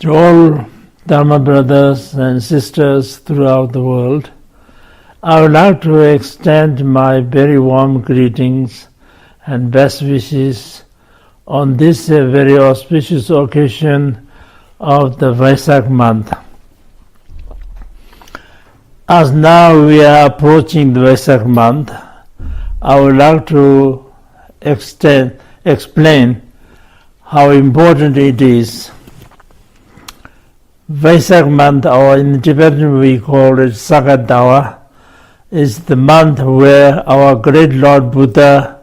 To all Dharma brothers and sisters throughout the world, I would like to extend my very warm greetings and best wishes on this very auspicious occasion of the Vesak month. As now we are approaching the Vesak month, I would like to explain how important it is. Vesak month, or in Tibetan we call it Sagadava, is the month where our great Lord Buddha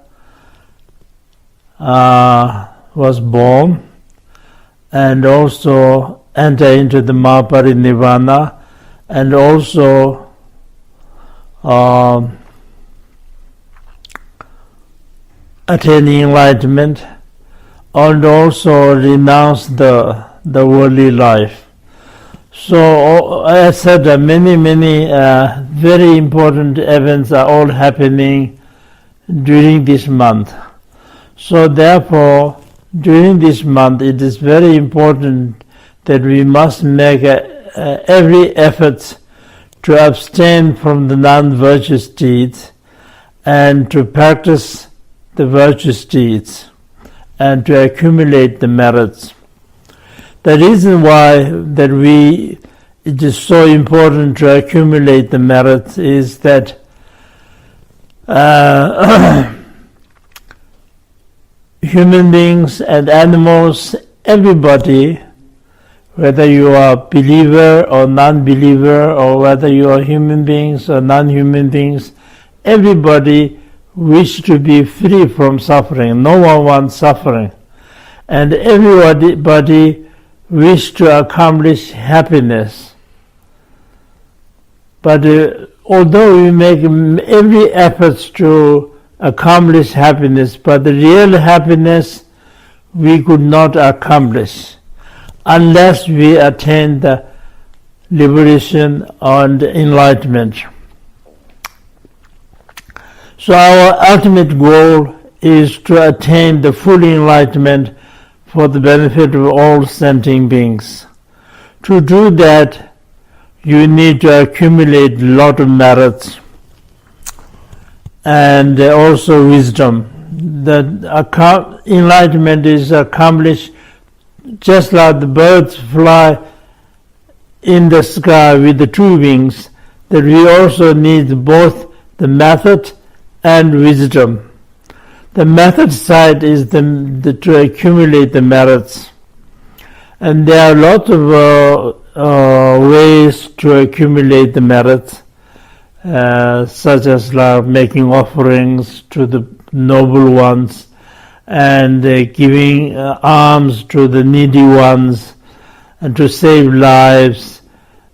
was born and also entered into the Nirvana and also attain enlightenment and also renounce the worldly life. So I said that many very important events are all happening during this month. So therefore, during this month, it is very important that we must make every effort to abstain from the non-virtuous deeds and to practice the virtuous deeds and to accumulate the merits. The reason why it is so important to accumulate the merits is that human beings and animals, everybody, whether you are believer or non-believer, or whether you are human beings or non-human beings, everybody wishes to be free from suffering. No one wants suffering. And everybody wish to accomplish happiness. But although we make every effort to accomplish happiness, but the real happiness we could not accomplish unless we attain the liberation and enlightenment. So our ultimate goal is to attain the full enlightenment for the benefit of all sentient beings. To do that, you need to accumulate a lot of merits and also wisdom. The enlightenment is accomplished just like the birds fly in the sky with the two wings, that we also need both the method and wisdom. The method side is to accumulate the merits. And there are lots of ways to accumulate the merits, such as like making offerings to the noble ones and giving alms to the needy ones and to save lives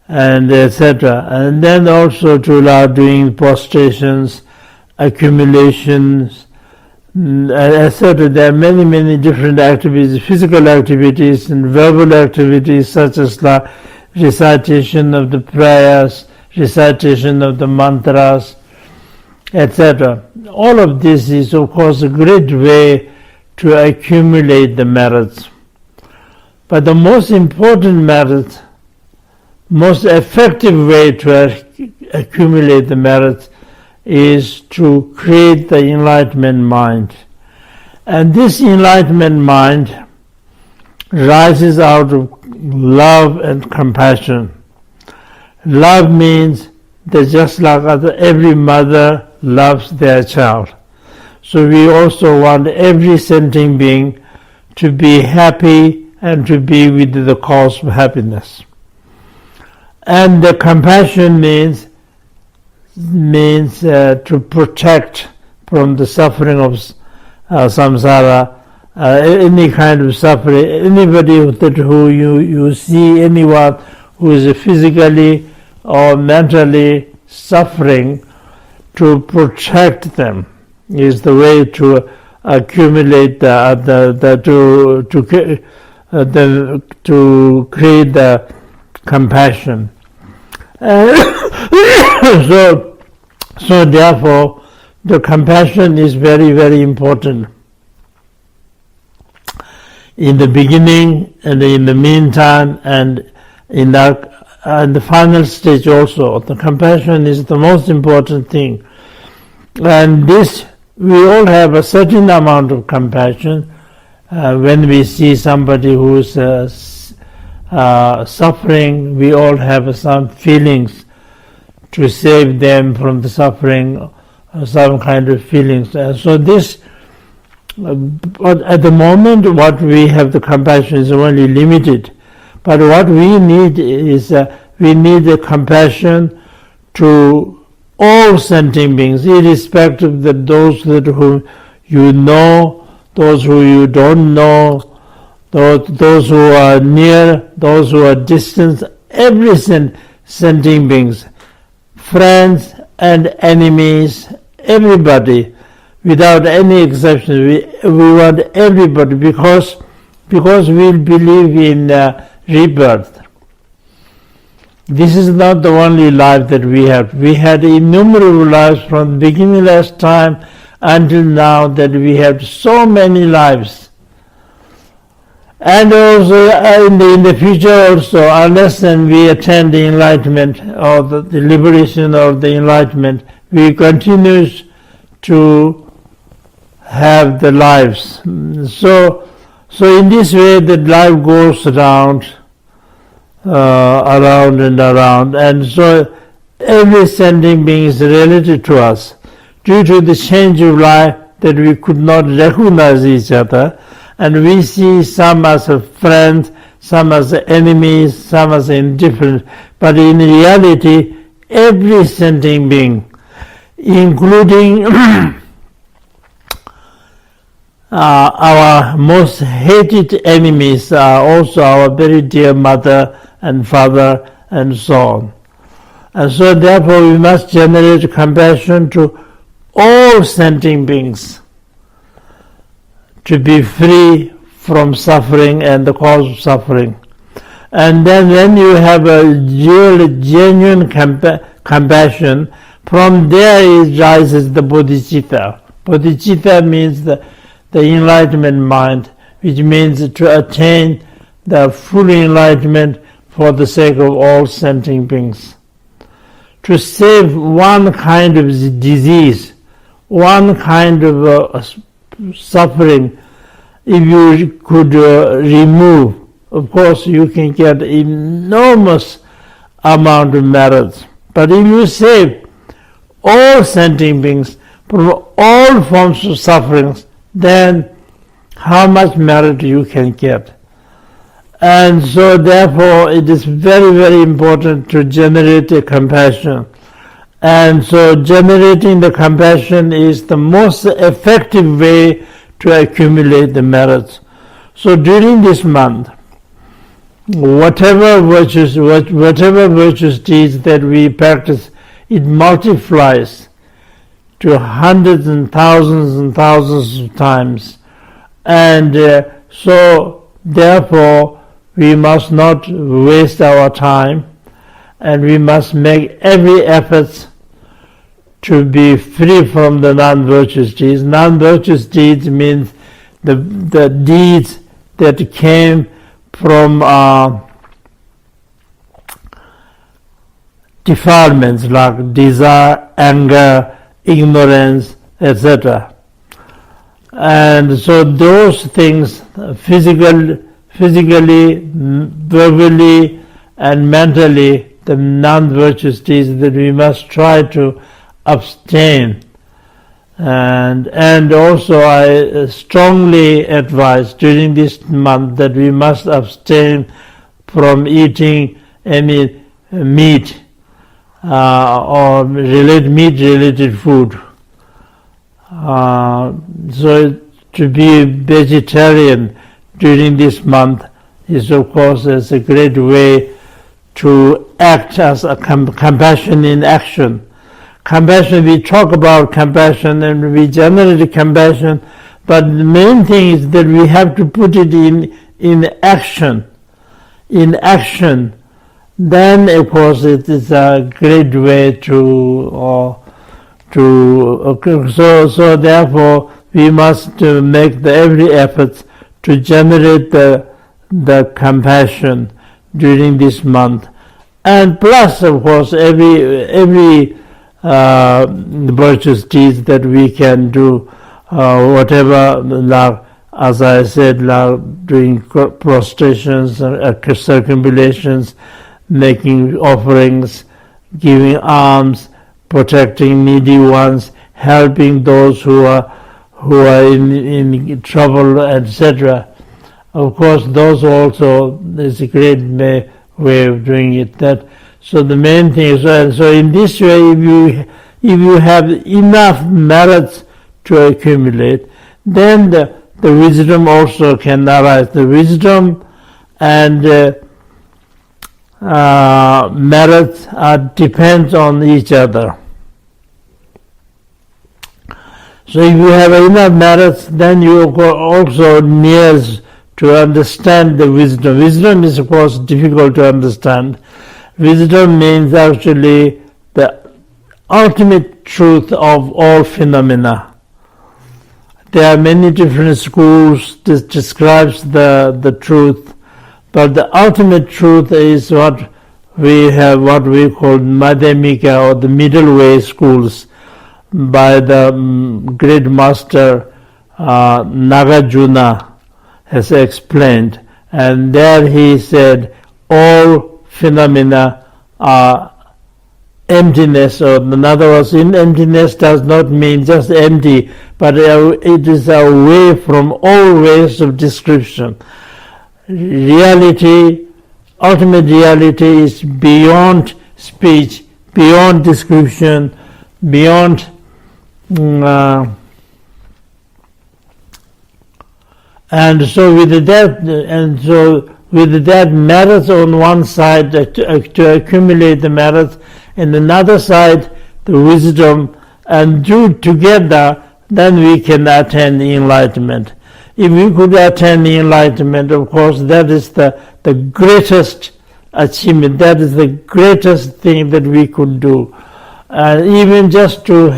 and etc. And then also to doing prostrations, accumulations, etc. There are many different activities, physical activities and verbal activities, such as the recitation of the prayers, recitation of the mantras, etc. All of this is, of course, a great way to accumulate the merits. But the most important merit, most effective way to accumulate the merits is to create the enlightenment mind. And this enlightenment mind rises out of love and compassion. Love means that just like every mother loves their child, so we also want every sentient being to be happy and to be with the cause of happiness. And the compassion means to protect from the suffering of samsara, any kind of suffering. Anybody who you see, anyone who is physically or mentally suffering, to protect them is the way to accumulate to create the compassion. So therefore, the compassion is very important. in the beginning and in the meantime and in the final stage also. The compassion is the most important thing. And this, we all have a certain amount of compassion when we see somebody who's suffering. We all have some feelings to save them from the suffering, some kind of feelings. So this, but at the moment what we have the compassion is only limited. But what we need is we need the compassion to all sentient beings, irrespective of those whom you know, those who you don't know, those who are near, those who are distant, every sentient beings, friends and enemies, everybody, without any exception. We want everybody because we believe in rebirth. This is not the only life that we have. We had innumerable lives from beginningless time until now, that we have so many lives. And also in the future also, unless then we attain the enlightenment or the liberation of the enlightenment, we continue to have the lives. So in this way the life goes around and around, and so every sentient being is related to us. Due to the change of life, that we could not recognize each other, and we see some as a friend, some as enemies, some as indifferent. But in reality, every sentient being, including our most hated enemies, are also our very dear mother and father and so on. And so therefore we must generate compassion to all sentient beings to be free from suffering and the cause of suffering. And then when you have a real genuine compassion, from there it rises the bodhicitta. Bodhicitta means the enlightenment mind, which means to attain the full enlightenment for the sake of all sentient beings. To save one kind of disease, one kind of suffering, if you could remove, of course you can get enormous amount of merits. But if you save all sentient beings from all forms of sufferings, then how much merit you can get. And so therefore it is very, very important to generate a compassion. And so generating the compassion is the most effective way to accumulate the merits. So during this month, whatever virtues deeds that we practice, it multiplies to hundreds and thousands of times. And so therefore we must not waste our time, and we must make every effort to be free from the non-virtuous deeds. Non-virtuous deeds means the deeds that came from defilements like desire, anger, ignorance, etc. And so those things, physically, verbally, and mentally, the non-virtuous deeds that we must try to abstain. And also I strongly advise during this month that we must abstain from eating any meat or meat-related food. So to be vegetarian during this month is, of course, is a great way to act as a compassion in action. Compassion, we talk about compassion and we generate compassion, but the main thing is that we have to put it in action. In action, then of course it is a great way so therefore we must make every effort to generate the compassion during this month. And plus, of course, every virtuous deeds that we can do, whatever, like, as I said, like doing prostrations, circumambulations, making offerings, giving alms, protecting needy ones, helping those who are in trouble, etc. Of course, those also is a great way of doing it. So the main thing is, so in this way, if you have enough merits to accumulate, then the wisdom also can arise. The wisdom and merits depends on each other. So if you have enough merits, then you also near to understand the wisdom. Wisdom is, of course, difficult to understand. Wisdom means actually the ultimate truth of all phenomena. There are many different schools that describes the truth, but the ultimate truth is what we call Madhyamika, or the middle way schools, by the great master Nagarjuna has explained, and there he said all phenomena are emptiness, or in other words, emptiness does not mean just empty, but it is away from all ways of description. Reality, ultimate reality, is beyond speech, beyond description, beyond and so with that merits on one side to accumulate the merits, and another side the wisdom, and do together, then we can attain enlightenment. If we could attain enlightenment, of course, that is the greatest achievement, that is the greatest thing that we could do. Even just to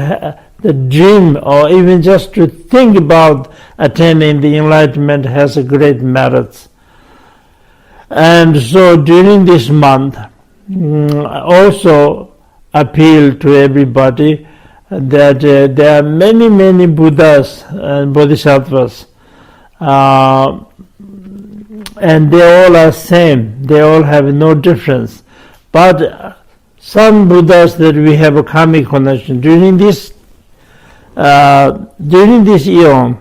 the dream, or even just to think about attaining the enlightenment, has a great merit. And so during this month, also appeal to everybody that there are many Buddhas and Bodhisattvas, and they all are same, they all have no difference. But some Buddhas that we have a karmic connection, during this eon,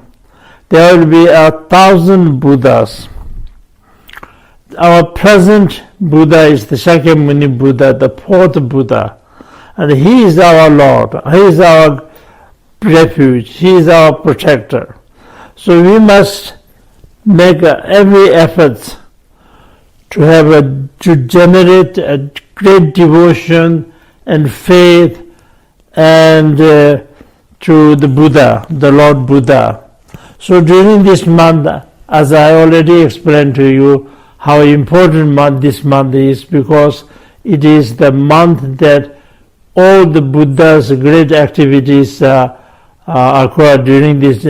there will be 1,000 Buddhas. Our present Buddha is the Shakyamuni Buddha, the fourth Buddha, and he is our Lord, he is our refuge, he is our protector. So we must make every effort to generate a great devotion and faith and to the Buddha, the Lord Buddha. So during this month, as I already explained to you, how important this month is, because it is the month that all the Buddha's great activities occur during this,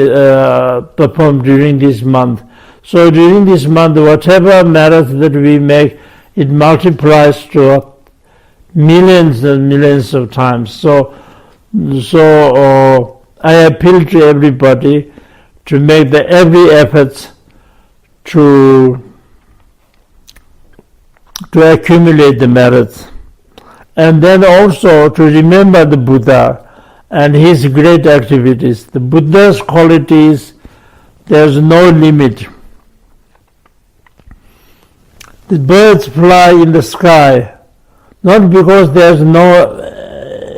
performed during this month. So during this month, whatever merits that we make, it multiplies to millions and millions of times. So I appeal to everybody to make every effort to accumulate the merits, and then also to remember the Buddha and his great activities. The Buddha's qualities, there's no limit. The birds fly in the sky, not because there's no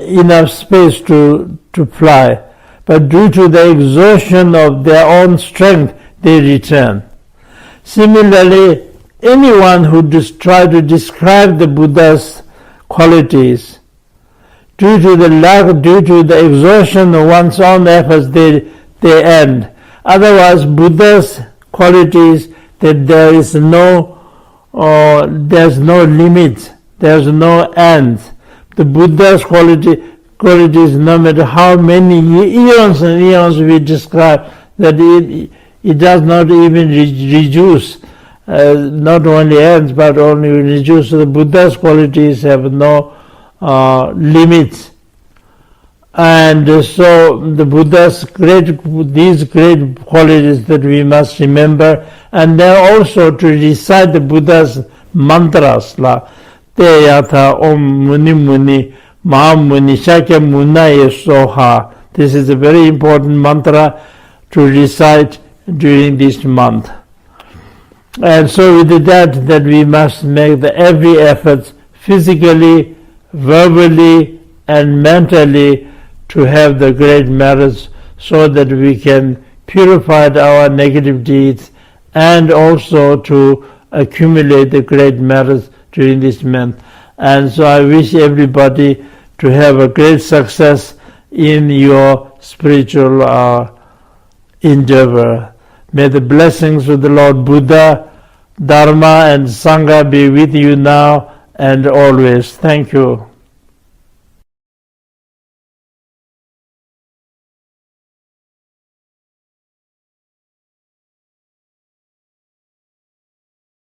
enough space to fly, but due to the exertion of their own strength, they return. Similarly, anyone who try to describe the Buddha's qualities, due to the exertion of one's own efforts, they end. Otherwise, Buddha's qualities, that there's no limit, there's no end. The Buddha's qualities, no matter how many eons and eons we describe, that it does not even reduce, not only ends, but only reduce. The Buddha's qualities have no limits. And so the Buddha's these great qualities that we must remember, and then also to recite the Buddha's mantras, like Te Yatha Om Muni Muni Ma Muni Sakya Munaye Soha. This is a very important mantra to recite during this month. And so with that we must make every effort, physically, verbally, and mentally, to have the great merits, so that we can purify our negative deeds and also to accumulate the great merits during this month. And so I wish everybody to have a great success in your spiritual endeavor. May the blessings of the Lord Buddha, Dharma and Sangha be with you now and always. Thank you.